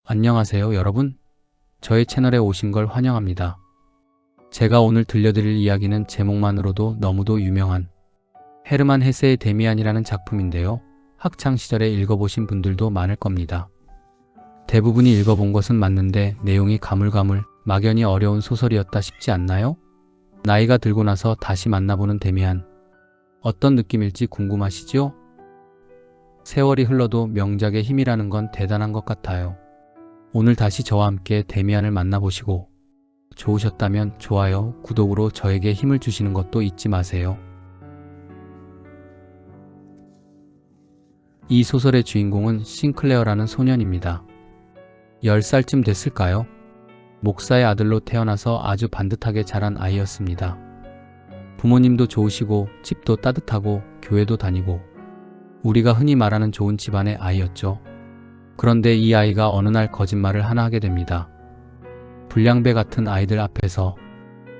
안녕하세요, 여러분. 저의 채널에 오신 걸 환영합니다. 제가 오늘 들려드릴 이야기는 제목만으로도 너무도 유명한 헤르만 헤세의 데미안이라는 작품인데요. 학창시절에 읽어보신 분들도 많을 겁니다. 대부분이 읽어본 것은 맞는데 내용이 가물가물 막연히 어려운 소설이었다 싶지 않나요? 나이가 들고 나서 다시 만나보는 데미안. 어떤 느낌일지 궁금하시죠? 세월이 흘러도 명작의 힘이라는 건 대단한 것 같아요. 오늘 다시 저와 함께 데미안을 만나보시고 좋으셨다면 좋아요, 구독으로 저에게 힘을 주시는 것도 잊지 마세요. 이 소설의 주인공은 싱클레어라는 소년입니다. 10살쯤 됐을까요? 목사의 아들로 태어나서 아주 반듯하게 자란 아이였습니다. 부모님도 좋으시고 집도 따뜻하고 교회도 다니고 우리가 흔히 말하는 좋은 집안의 아이였죠. 그런데 이 아이가 어느 날 거짓말을 하나 하게 됩니다. 불량배 같은 아이들 앞에서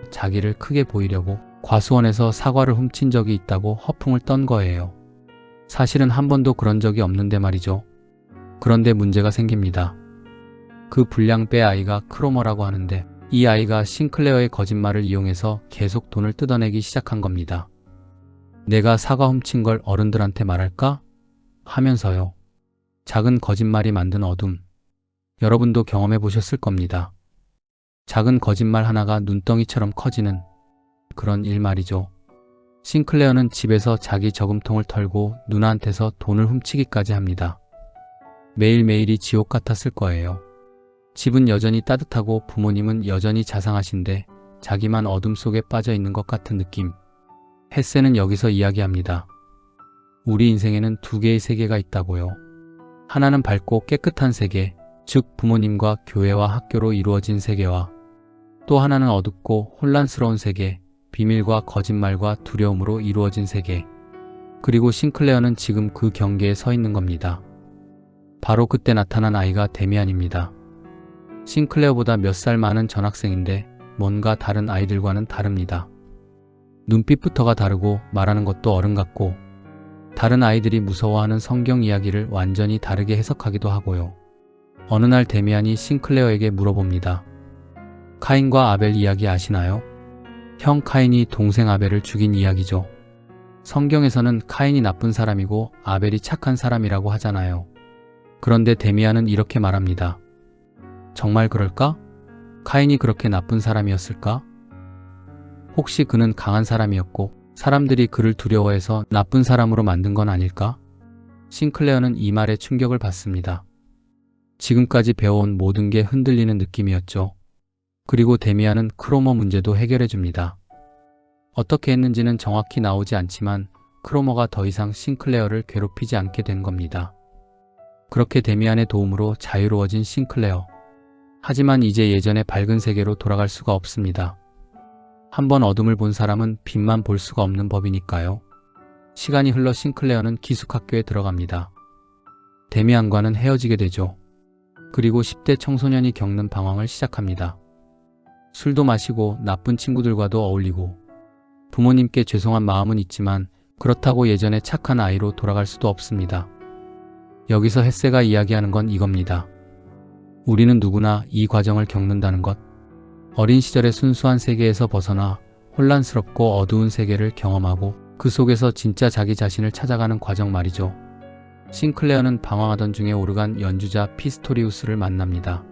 자기를 크게 보이려고 과수원에서 사과를 훔친 적이 있다고 허풍을 떤 거예요. 사실은 한 번도 그런 적이 없는데 말이죠. 그런데 문제가 생깁니다. 그 불량배 아이가 크로머라고 하는데 이 아이가 싱클레어의 거짓말을 이용해서 계속 돈을 뜯어내기 시작한 겁니다. 내가 사과 훔친 걸 어른들한테 말할까? 하면서요. 작은 거짓말이 만든 어둠. 여러분도 경험해 보셨을 겁니다. 작은 거짓말 하나가 눈덩이처럼 커지는 그런 일 말이죠. 싱클레어는 집에서 자기 저금통을 털고 누나한테서 돈을 훔치기까지 합니다. 매일매일이 지옥 같았을 거예요. 집은 여전히 따뜻하고 부모님은 여전히 자상하신데 자기만 어둠 속에 빠져 있는 것 같은 느낌. 헤세는 여기서 이야기합니다. 우리 인생에는 두 개의 세계가 있다고요. 하나는 밝고 깨끗한 세계, 즉 부모님과 교회와 학교로 이루어진 세계와 또 하나는 어둡고 혼란스러운 세계, 비밀과 거짓말과 두려움으로 이루어진 세계. 그리고 싱클레어는 지금 그 경계에 서 있는 겁니다. 바로 그때 나타난 아이가 데미안입니다. 싱클레어보다 몇 살 많은 전학생인데 뭔가 다른 아이들과는 다릅니다. 눈빛부터가 다르고 말하는 것도 어른 같고 다른 아이들이 무서워하는 성경 이야기를 완전히 다르게 해석하기도 하고요. 어느 날 데미안이 싱클레어에게 물어봅니다. 카인과 아벨 이야기 아시나요? 형 카인이 동생 아벨을 죽인 이야기죠. 성경에서는 카인이 나쁜 사람이고 아벨이 착한 사람이라고 하잖아요. 그런데 데미안은 이렇게 말합니다. 정말 그럴까? 카인이 그렇게 나쁜 사람이었을까? 혹시 그는 강한 사람이었고 사람들이 그를 두려워해서 나쁜 사람으로 만든 건 아닐까? 싱클레어는 이 말에 충격을 받습니다. 지금까지 배워온 모든 게 흔들리는 느낌이었죠. 그리고 데미안은 크로머 문제도 해결해줍니다. 어떻게 했는지는 정확히 나오지 않지만 크로머가 더 이상 싱클레어를 괴롭히지 않게 된 겁니다. 그렇게 데미안의 도움으로 자유로워진 싱클레어. 하지만 이제 예전의 밝은 세계로 돌아갈 수가 없습니다. 한번 어둠을 본 사람은 빛만 볼 수가 없는 법이니까요. 시간이 흘러 싱클레어는 기숙학교에 들어갑니다. 데미안과는 헤어지게 되죠. 그리고 10대 청소년이 겪는 방황을 시작합니다. 술도 마시고 나쁜 친구들과도 어울리고 부모님께 죄송한 마음은 있지만 그렇다고 예전의 착한 아이로 돌아갈 수도 없습니다. 여기서 헤세가 이야기하는 건 이겁니다. 우리는 누구나 이 과정을 겪는다는 것. 어린 시절의 순수한 세계에서 벗어나 혼란스럽고 어두운 세계를 경험하고 그 속에서 진짜 자기 자신을 찾아가는 과정 말이죠. 싱클레어는 방황하던 중에 오르간 연주자 피스토리우스를 만납니다.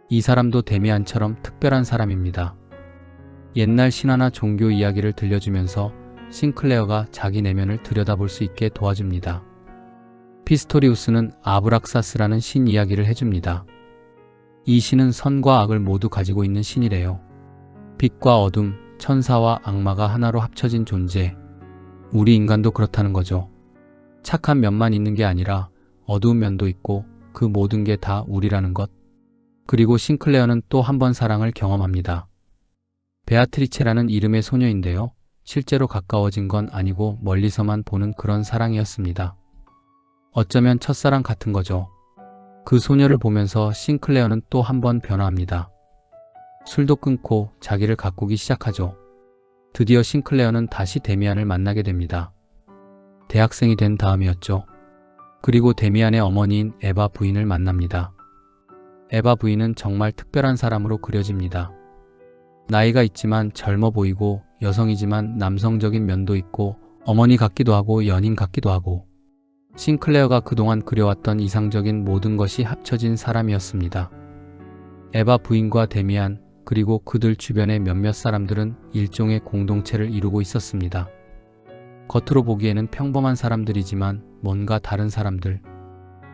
이 사람도 데미안처럼 특별한 사람입니다. 옛날 신화나 종교 이야기를 들려주면서 싱클레어가 자기 내면을 들여다볼 수 있게 도와줍니다. 피스토리우스는 아브락사스라는 신 이야기를 해줍니다. 이 신은 선과 악을 모두 가지고 있는 신이래요. 빛과 어둠, 천사와 악마가 하나로 합쳐진 존재. 우리 인간도 그렇다는 거죠. 착한 면만 있는 게 아니라 어두운 면도 있고 그 모든 게 다 우리라는 것. 그리고 싱클레어는 또 한 번 사랑을 경험합니다. 베아트리체라는 이름의 소녀인데요. 실제로 가까워진 건 아니고 멀리서만 보는 그런 사랑이었습니다. 어쩌면 첫사랑 같은 거죠. 그 소녀를 보면서 싱클레어는 또 한 번 변화합니다. 술도 끊고 자기를 가꾸기 시작하죠. 드디어 싱클레어는 다시 데미안을 만나게 됩니다. 대학생이 된 다음이었죠. 그리고 데미안의 어머니인 에바 부인을 만납니다. 에바 부인은 정말 특별한 사람으로 그려집니다. 나이가 있지만 젊어 보이고 여성이지만 남성적인 면도 있고 어머니 같기도 하고 연인 같기도 하고 싱클레어가 그동안 그려왔던 이상적인 모든 것이 합쳐진 사람이었습니다. 에바 부인과 데미안 그리고 그들 주변의 몇몇 사람들은 일종의 공동체를 이루고 있었습니다. 겉으로 보기에는 평범한 사람들이지만 뭔가 다른 사람들,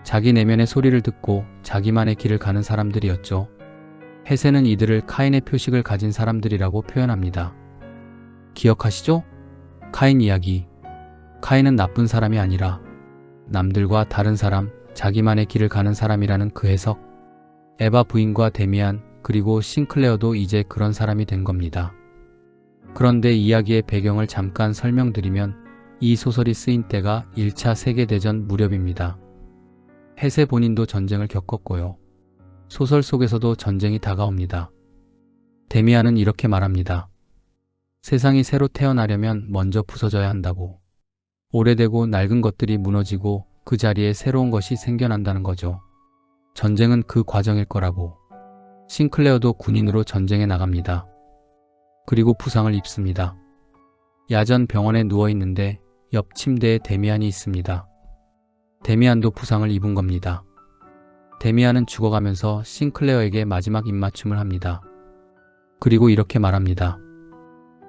자기 내면의 소리를 듣고 자기만의 길을 가는 사람들이었죠. 헤세는 이들을 카인의 표식을 가진 사람들이라고 표현합니다. 기억하시죠? 카인 이야기. 카인은 나쁜 사람이 아니라 남들과 다른 사람, 자기만의 길을 가는 사람이라는 그 해석. 에바 부인과 데미안 그리고 싱클레어도 이제 그런 사람이 된 겁니다. 그런데 이야기의 배경을 잠깐 설명드리면 이 소설이 쓰인 때가 1차 세계대전 무렵입니다. 헤세 본인도 전쟁을 겪었고요. 소설 속에서도 전쟁이 다가옵니다. 데미안은 이렇게 말합니다. 세상이 새로 태어나려면 먼저 부서져야 한다고. 오래되고 낡은 것들이 무너지고 그 자리에 새로운 것이 생겨난다는 거죠. 전쟁은 그 과정일 거라고. 싱클레어도 군인으로 전쟁에 나갑니다. 그리고 부상을 입습니다. 야전 병원에 누워있는데 옆 침대에 데미안이 있습니다. 데미안도 부상을 입은 겁니다. 데미안은 죽어가면서 싱클레어에게 마지막 입맞춤을 합니다. 그리고 이렇게 말합니다.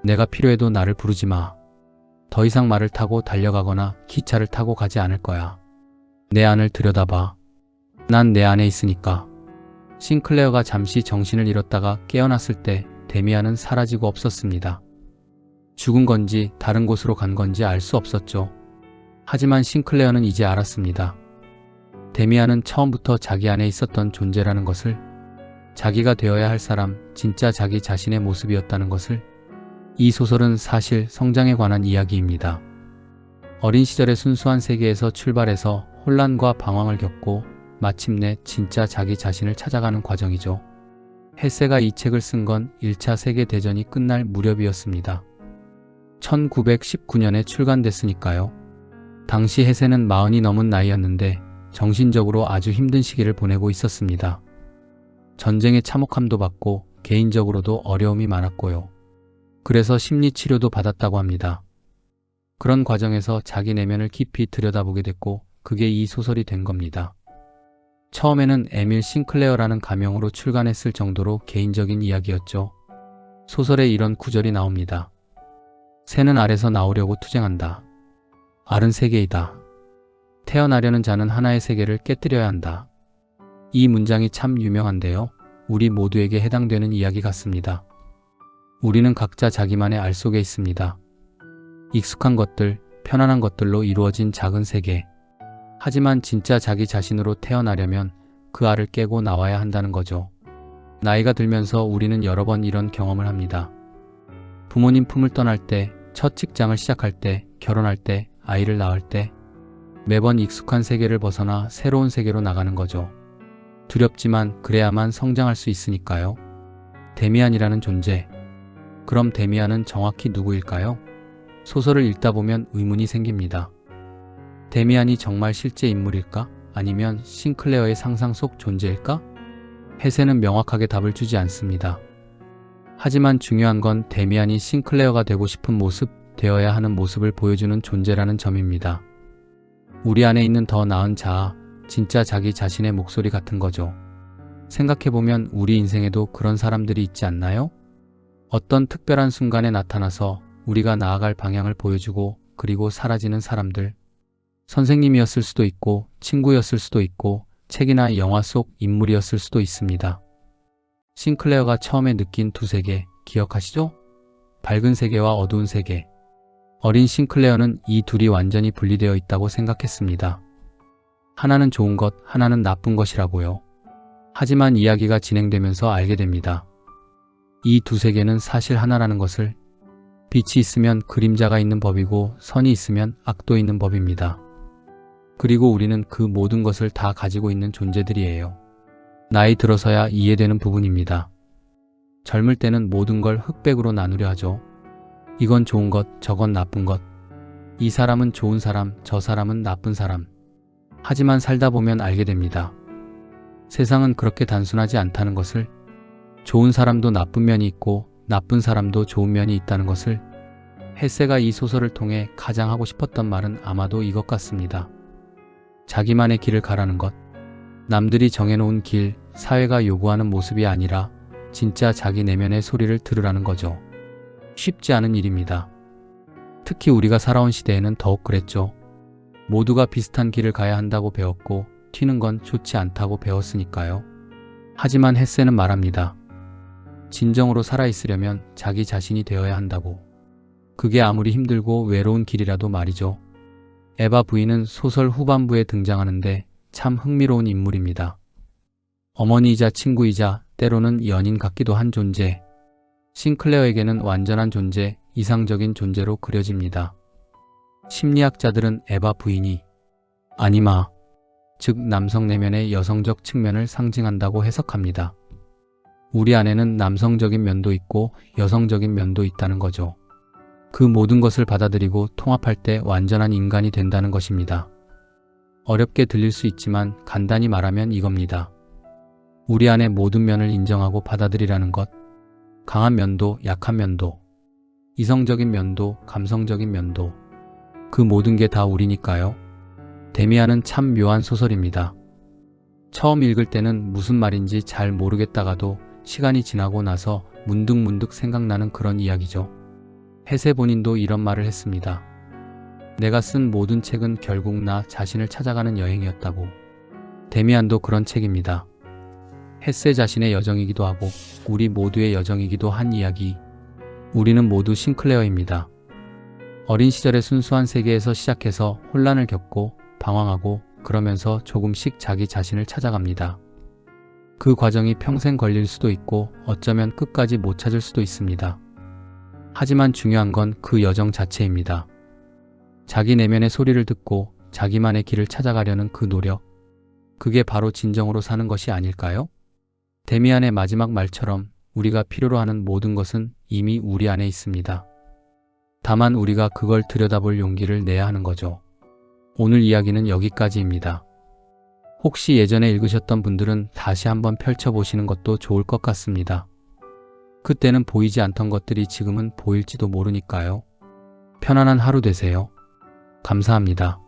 내가 필요해도 나를 부르지 마. 더 이상 말을 타고 달려가거나 기차를 타고 가지 않을 거야. 내 안을 들여다봐. 난 내 안에 있으니까. 싱클레어가 잠시 정신을 잃었다가 깨어났을 때 데미안은 사라지고 없었습니다. 죽은 건지 다른 곳으로 간 건지 알 수 없었죠. 하지만 싱클레어는 이제 알았습니다. 데미안은 처음부터 자기 안에 있었던 존재라는 것을, 자기가 되어야 할 사람, 진짜 자기 자신의 모습이었다는 것을. 이 소설은 사실 성장에 관한 이야기입니다. 어린 시절의 순수한 세계에서 출발해서 혼란과 방황을 겪고 마침내 진짜 자기 자신을 찾아가는 과정이죠. 헤세가 이 책을 쓴 건 1차 세계대전이 끝날 무렵이었습니다. 1919년에 출간됐으니까요. 당시 헤세는 40이 넘은 나이였는데 정신적으로 아주 힘든 시기를 보내고 있었습니다. 전쟁의 참혹함도 받고 개인적으로도 어려움이 많았고요. 그래서 심리치료도 받았다고 합니다. 그런 과정에서 자기 내면을 깊이 들여다보게 됐고 그게 이 소설이 된 겁니다. 처음에는 에밀 싱클레어라는 가명으로 출간했을 정도로 개인적인 이야기였죠. 소설에 이런 구절이 나옵니다. 새는 알에서 나오려고 투쟁한다. 알은 세계이다. 태어나려는 자는 하나의 세계를 깨뜨려야 한다. 이 문장이 참 유명한데요. 우리 모두에게 해당되는 이야기 같습니다. 우리는 각자 자기만의 알 속에 있습니다. 익숙한 것들, 편안한 것들로 이루어진 작은 세계. 하지만 진짜 자기 자신으로 태어나려면 그 알을 깨고 나와야 한다는 거죠. 나이가 들면서 우리는 여러 번 이런 경험을 합니다. 부모님 품을 떠날 때, 첫 직장을 시작할 때, 결혼할 때, 아이를 낳을 때 매번 익숙한 세계를 벗어나 새로운 세계로 나가는 거죠. 두렵지만 그래야만 성장할 수 있으니까요. 데미안이라는 존재. 그럼 데미안은 정확히 누구일까요? 소설을 읽다 보면 의문이 생깁니다. 데미안이 정말 실제 인물일까? 아니면 싱클레어의 상상 속 존재일까? 헤세는 명확하게 답을 주지 않습니다. 하지만 중요한 건 데미안이 싱클레어가 되고 싶은 모습, 되어야 하는 모습을 보여주는 존재라는 점입니다. 우리 안에 있는 더 나은 자아, 진짜 자기 자신의 목소리 같은 거죠. 생각해보면 우리 인생에도 그런 사람들이 있지 않나요? 어떤 특별한 순간에 나타나서 우리가 나아갈 방향을 보여주고 그리고 사라지는 사람들. 선생님이었을 수도 있고 친구였을 수도 있고 책이나 영화 속 인물이었을 수도 있습니다. 싱클레어가 처음에 느낀 두 세계 기억하시죠? 밝은 세계와 어두운 세계. 어린 싱클레어는 이 둘이 완전히 분리되어 있다고 생각했습니다. 하나는 좋은 것, 하나는 나쁜 것이라고요. 하지만 이야기가 진행되면서 알게 됩니다. 이 두 세계는 사실 하나라는 것을. 빛이 있으면 그림자가 있는 법이고 선이 있으면 악도 있는 법입니다. 그리고 우리는 그 모든 것을 다 가지고 있는 존재들이에요. 나이 들어서야 이해되는 부분입니다. 젊을 때는 모든 걸 흑백으로 나누려 하죠. 이건 좋은 것, 저건 나쁜 것. 이 사람은 좋은 사람, 저 사람은 나쁜 사람. 하지만 살다 보면 알게 됩니다. 세상은 그렇게 단순하지 않다는 것을, 좋은 사람도 나쁜 면이 있고 나쁜 사람도 좋은 면이 있다는 것을, 햇세가 이 소설을 통해 가장 하고 싶었던 말은 아마도 이것 같습니다. 자기만의 길을 가라는 것. 남들이 정해놓은 길, 사회가 요구하는 모습이 아니라 진짜 자기 내면의 소리를 들으라는 거죠. 쉽지 않은 일입니다. 특히 우리가 살아온 시대에는 더욱 그랬죠. 모두가 비슷한 길을 가야 한다고 배웠고 튀는 건 좋지 않다고 배웠으니까요. 하지만 햇세는 말합니다. 진정으로 살아있으려면 자기 자신이 되어야 한다고. 그게 아무리 힘들고 외로운 길이라도 말이죠. 에바 부인은 소설 후반부에 등장하는데 참 흥미로운 인물입니다. 어머니이자 친구이자 때로는 연인 같기도 한 존재. 싱클레어에게는 완전한 존재, 이상적인 존재로 그려집니다. 심리학자들은 에바 부인이 아니마, 즉 남성 내면의 여성적 측면을 상징한다고 해석합니다. 우리 안에는 남성적인 면도 있고 여성적인 면도 있다는 거죠. 그 모든 것을 받아들이고 통합할 때 완전한 인간이 된다는 것입니다. 어렵게 들릴 수 있지만 간단히 말하면 이겁니다. 우리 안의 모든 면을 인정하고 받아들이라는 것. 강한 면도, 약한 면도, 이성적인 면도, 감성적인 면도. 그 모든 게 다 우리니까요. 데미안은 참 묘한 소설입니다. 처음 읽을 때는 무슨 말인지 잘 모르겠다가도 시간이 지나고 나서 문득문득 생각나는 그런 이야기죠. 햇세 본인도 이런 말을 했습니다. 내가 쓴 모든 책은 결국 나 자신을 찾아가는 여행이었다고. 데미안도 그런 책입니다. 햇세 자신의 여정이기도 하고 우리 모두의 여정이기도 한 이야기. 우리는 모두 싱클레어입니다. 어린 시절의 순수한 세계에서 시작해서 혼란을 겪고 방황하고 그러면서 조금씩 자기 자신을 찾아갑니다. 그 과정이 평생 걸릴 수도 있고 어쩌면 끝까지 못 찾을 수도 있습니다. 하지만 중요한 건 그 여정 자체입니다. 자기 내면의 소리를 듣고 자기만의 길을 찾아가려는 그 노력. 그게 바로 진정으로 사는 것이 아닐까요? 데미안의 마지막 말처럼 우리가 필요로 하는 모든 것은 이미 우리 안에 있습니다. 다만 우리가 그걸 들여다볼 용기를 내야 하는 거죠. 오늘 이야기는 여기까지입니다. 혹시 예전에 읽으셨던 분들은 다시 한번 펼쳐보시는 것도 좋을 것 같습니다. 그때는 보이지 않던 것들이 지금은 보일지도 모르니까요. 편안한 하루 되세요. 감사합니다.